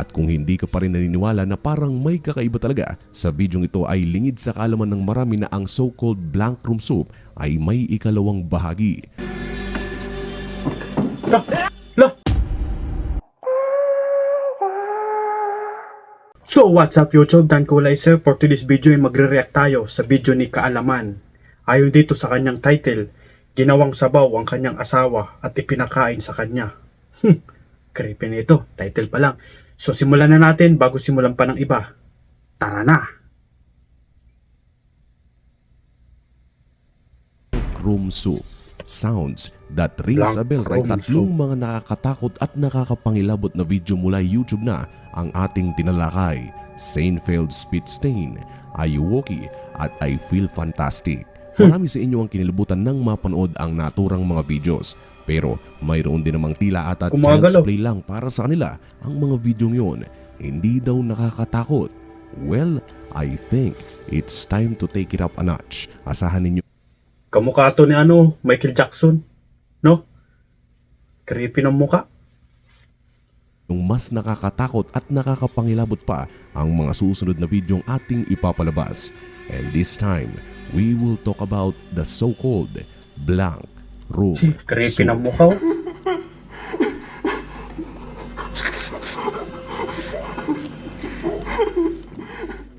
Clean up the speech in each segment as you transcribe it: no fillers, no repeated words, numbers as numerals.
At kung hindi ka pa rin naniniwala na parang may kakaiba talaga, sa bidyong ito ay lingid sa kaalaman ng marami na ang so-called blank room soup ay may ikalawang bahagi. Lah! So what's up YouTube, Dan Kulay sir. For today's video ay magre-react tayo sa video ni Kaalaman. Ayon dito sa kanyang title, ginawang sabaw ang kanyang asawa at ipinakain sa kanya. Creepy na ito, title pa lang. So simulan na natin bago simulan pa ng iba. Tara na! Room soup. Sounds that rings a bell, right? Tatlong mga nakakatakot at nakakapangilabot na video mula YouTube na ang ating tinalakay. Seinfeld Spit Stain, Ayuwoki at I Feel Fantastic. Marami sa inyo ang kinilabutan ng mapanood ang naturang mga videos. Pero mayroon din namang tila at child's play lang para sa kanila ang mga video yon. Hindi daw nakakatakot. Well, I think it's time to take it up a notch. Asahan ninyo. Kamukha to ni Michael Jackson, no? Creepy ng muka. Yung mas nakakatakot at nakakapangilabot pa ang mga susunod na videong ating ipapalabas. And this time, we will talk about the so-called blank room Creepy soup. ng mukha.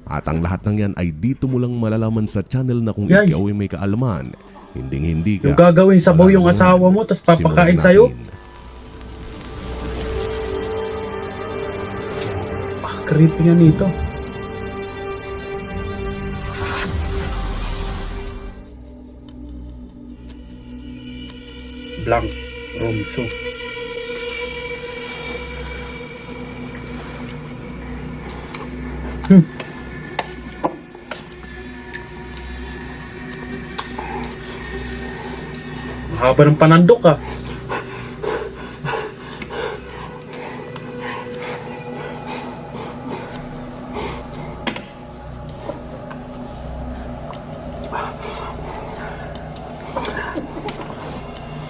At ang lahat ng yan ay dito mo lang malalaman sa channel na kung ikaw ay may kaalaman, hindi ka. Yung gagawin sabaw yung asawa mo, tapos papakain sa'yo. Creepy nga nito. Blank room soup. Mahaba ng panandok ah.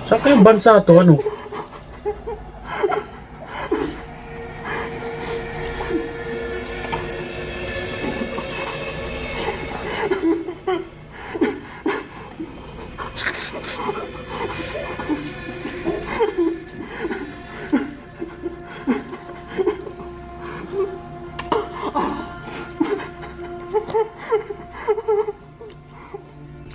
Saan kayong bansa to? Ano?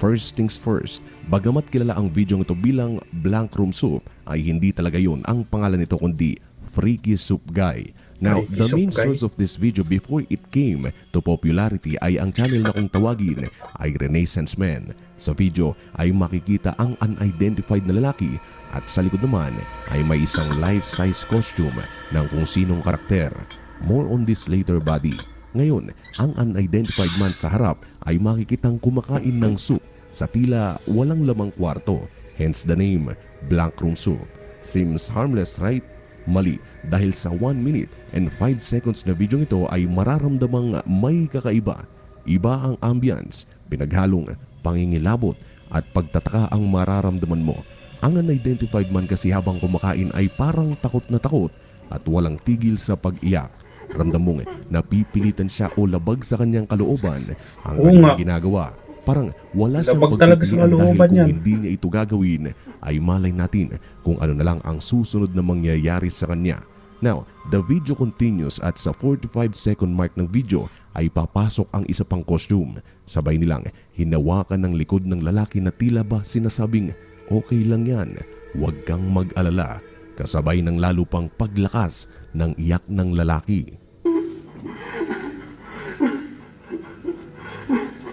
First things first, bagamat kilala ang video ito bilang Blank Room Soup, ay hindi talaga yun ang pangalan nito kundi Freaky Soup Guy. Now, the main source of this video before it came to popularity ay ang channel na kung tawagin ay Renaissance Man. Sa video ay makikita ang unidentified na lalaki at sa likod naman ay may isang life-size costume ng kung sinong karakter. More on this later, buddy. Ngayon, ang unidentified man sa harap ay makikitang kumakain ng soup sa tila walang lamang kwarto, hence the name Blank Room Soup. Seems harmless, right? Mali, dahil sa 1 minute and 5 seconds na video ito ay mararamdamang may kakaiba. Iba ang ambience, pinaghalong pangingilabot at pagtataka ang mararamdaman mo. Ang unidentified man kasi habang kumakain ay parang takot na takot at walang tigil sa pag-iyak. Ramdam mong napipilitan siya o labag sa kanyang kalooban ang kanyang ginagawa. Parang wala siyang pagpipilian dahil kung hindi niya ito gagawin ay malay natin kung ano na lang ang susunod na mangyayari sa kanya. Now, the video continues at sa 45-second mark ng video ay papasok ang isa pang costume. Sabay nilang hinawakan ng likod ng lalaki na tila ba sinasabing, okay lang yan, huwag kang mag-alala. Kasabay ng lalo pang paglakas ng iyak ng lalaki.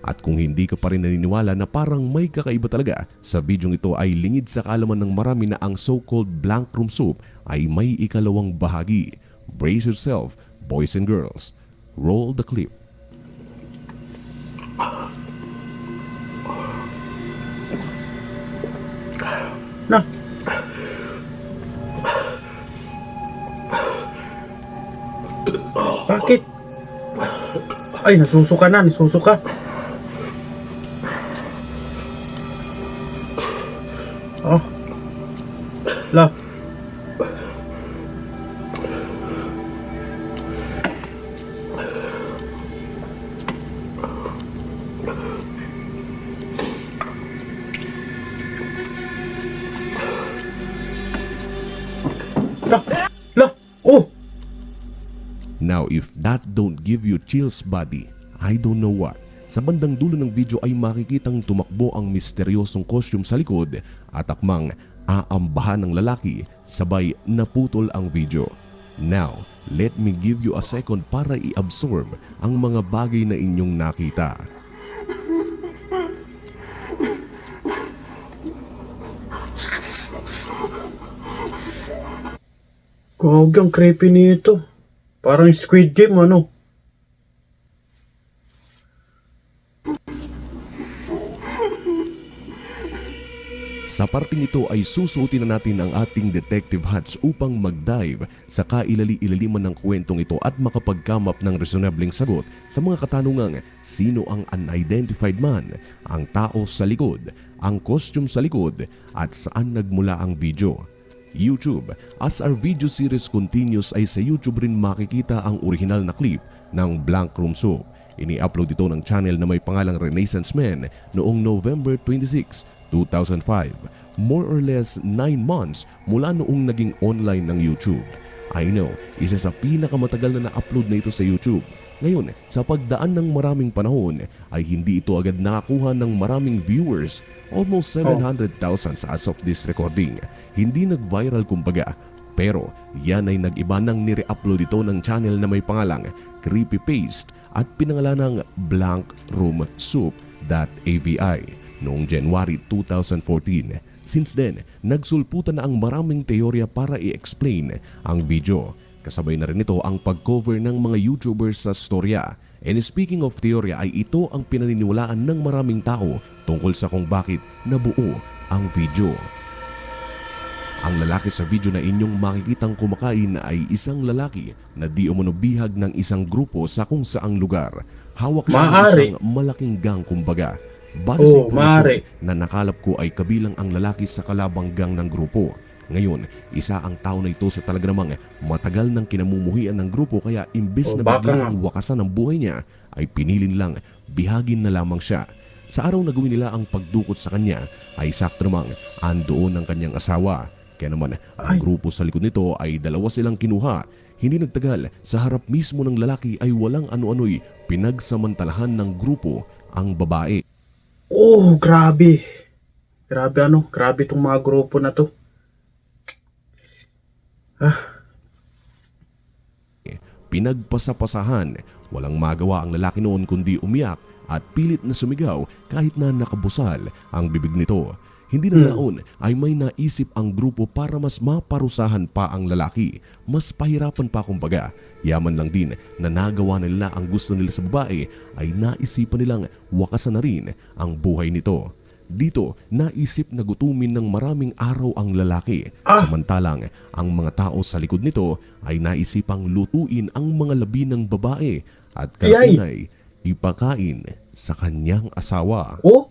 At kung hindi ka pa rin naniniwala na parang may kakaiba talaga, sa bidyong ito ay lingid sa kaalaman ng marami na ang so-called blank room soup ay may ikalawang bahagi. Brace yourself, boys and girls. Roll the clip. Na. Bakit? Ay, nasusuka na, nasusuka. Oh. La. La! La! Oh! Now, if that don't give you chills, buddy, I don't know what. Sa bandang dulo ng video ay makikitang tumakbo ang misteryosong costume sa likod at akmang aambahan ng lalaki, sabay naputol ang video. Now, let me give you a second para i-absorb ang mga bagay na inyong nakita. Gawag ang creepy nito. Parang Squid Game, ano? Sa parting ito ay susuotin na natin ang ating detective hats upang mag-dive sa kailali-ilaliman ng kwentong ito at makapagkamap ng resonableng sagot sa mga katanungang sino ang unidentified man, ang tao sa likod, ang costume sa likod, at saan nagmula ang video. YouTube. As our video series continues ay sa YouTube rin makikita ang original na clip ng Blank Room Soup. Ini-upload ito ng channel na may pangalang Renaissance Man noong November 26, 2005. More or less 9 months mula noong naging online ng YouTube. I know, isa sa pinakamatagal na na-upload na ito sa YouTube. Ngayon, sa pagdaan ng maraming panahon ay hindi ito agad nakakuha ng maraming viewers. Almost 700,000 as of this recording. Hindi nag-viral kumbaga. Pero yan ay nag-iba nang nire-upload ito ng channel na may pangalang Creepy Paste at pinangalan ng Blank Room Soup.avi noong January 2014. Since then, nagsulputan na ang maraming teorya para i-explain ang video. Kasabay na rin ito ang pag-cover ng mga YouTubers sa storya. And speaking of teorya ay ito ang pinaniniwalaan ng maraming tao tungkol sa kung bakit nabuo ang video. Ang lalaki sa video na inyong makikitang kumakain ay isang lalaki na di umano bihag ng isang grupo sa kung saang lugar. Hawak siya ng isang malaking gang kumbaga. Base sa impormasyon na nakalap ko ay kabilang ang lalaki sa kalabang gang ng grupo. Ngayon, isa ang tao na ito sa talaga namang matagal ng kinamumuhian ng grupo kaya imbes na bigla ang wakasan ng buhay niya ay pinili nilang bihagin na lamang siya. Sa araw na gawin nila ang pagdukot sa kanya ay sakto namang andoon ang kanyang asawa. Kaya naman ang grupo sa likod nito ay dalawa silang kinuha. Hindi nagtagal, sa harap mismo ng lalaki ay walang ano-ano'y pinagsamantalahan ng grupo ang babae. Oh, grabe. Grabe itong mga grupo na to. Pinagpasapasahan, walang magawa ang lalaki noon kundi umiyak at pilit na sumigaw kahit na nakabusal ang bibig nito. Hindi na naon ay may naisip ang grupo para mas maparusahan pa ang lalaki. Mas pahirapan pa kumbaga. Yaman lang din na nagawa nila ang gusto nila sa babae ay naisipan nilang wakasan na rin ang buhay nito. Dito, naisip na gutumin ng maraming araw ang lalaki. Samantalang, ang mga tao sa likod nito ay naisipang lutuin ang mga labi ng babae at kaunay ipakain sa kanyang asawa. Oh?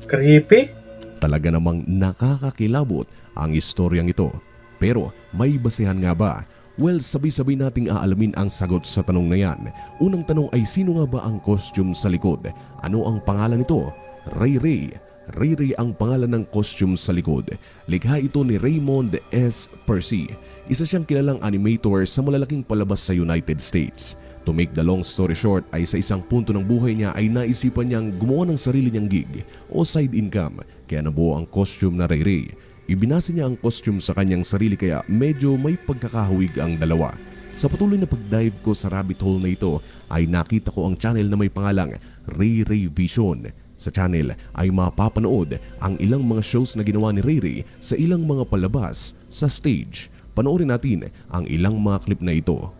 Creepy? Talaga namang nakakakilabot ang istoryang ito. Pero may basehan nga ba? Well, sabay-sabay nating aalamin ang sagot sa tanong na yan. Unang tanong ay sino nga ba ang costume sa likod? Ano ang pangalan nito? Ray Ray. Ray Ray ang pangalan ng costume sa likod. Likha ito ni Raymond S. Percy. Isa siyang kilalang animator sa malalaking palabas sa United States. To make the long story short ay sa isang punto ng buhay niya ay naisipan niyang gumawa ng sarili niyang gig o side income. Kaya nabuo ang costume na Ray Ray. Ibinasa niya ang costume sa kanyang sarili kaya medyo may pagkakahawig ang dalawa. Sa patuloy na pag-dive ko sa rabbit hole na ito ay nakita ko ang channel na may pangalang Ray Ray Vision. Sa channel ay mapapanood ang ilang mga shows na ginawa ni Ray Ray sa ilang mga palabas sa stage. Panoorin natin ang ilang mga clip na ito.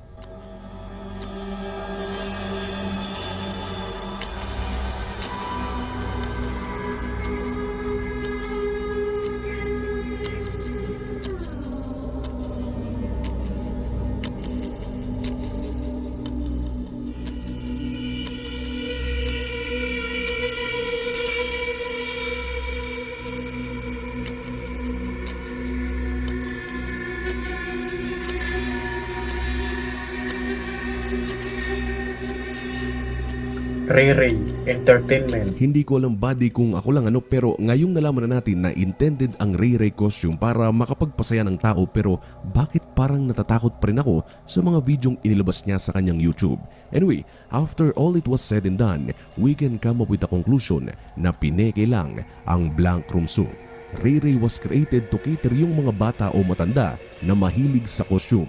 Ray Ray. entertainment. Hindi ko alam buddy kung ako lang pero ngayong nalaman na natin na intended ang Ray Ray costume para makapagpasaya ng tao, pero bakit parang natatakot pa rin ako sa mga videong inilabas niya sa kanyang YouTube? Anyway, after all it was said and done, we can come up with a conclusion na pineke lang ang Blank Room Soup. Ray Ray was created to cater yung mga bata o matanda na mahilig sa costume.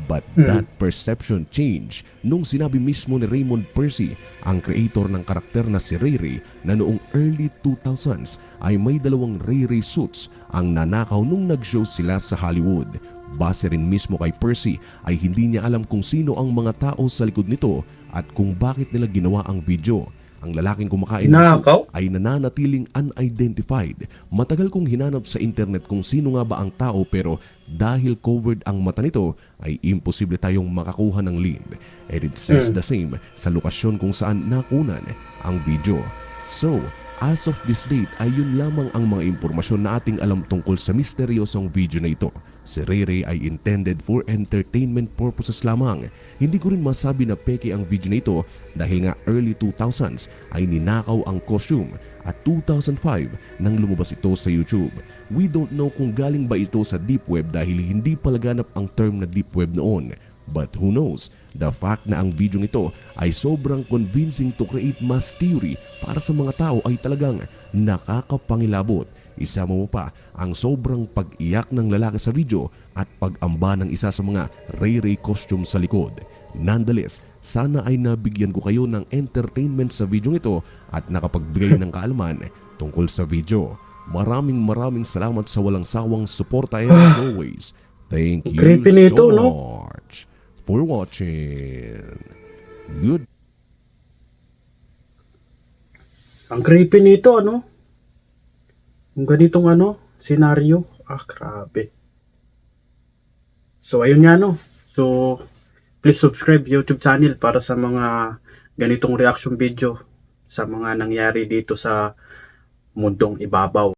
But that perception changed nung sinabi mismo ni Raymond Percy, ang creator ng karakter na si Ray Ray, na noong early 2000s ay may dalawang Ray Ray suits ang nanakaw nung nag-show sila sa Hollywood. Base rin mismo kay Percy ay hindi niya alam kung sino ang mga tao sa likod nito at kung bakit nila ginawa ang video. Ang lalaking kumakain ng soup Nakaw? ay nananatiling unidentified. Matagal kong hinanap sa internet kung sino nga ba ang tao, pero dahil covered ang mata nito ay imposible tayong makakuha ng lead. And it says the same sa lokasyon kung saan nakunan ang video. So, as of this date ay yun lamang ang mga impormasyon na ating alam tungkol sa misteryosong video na ito. Si Ray Ray ay intended for entertainment purposes lamang. Hindi ko rin masabi na peke ang video na ito dahil nga early 2000s ay ninakaw ang costume at 2005 nang lumabas ito sa YouTube. We don't know kung galing ba ito sa deep web dahil hindi pa laganap ang term na deep web noon. But who knows, the fact na ang video nito ay sobrang convincing to create mass theory para sa mga tao ay talagang nakakapangilabot. Isama mo pa ang sobrang pag-iyak ng lalaki sa video at pag-amba ng isa sa mga Ray Ray costume sa likod. Nonetheless, sana ay nabigyan ko kayo ng entertainment sa video ito at nakapagbigay ng kaalaman tungkol sa video. Maraming salamat sa walang sawang suporta, and as always, thank you Creepy nito, so no? much for watching. Good. Ang creepy nito, ano? Yung ganitong senaryo. Grabe. So, ayun nga, no? So, please subscribe YouTube channel para sa mga ganitong reaction video sa mga nangyari dito sa mundong ibabaw.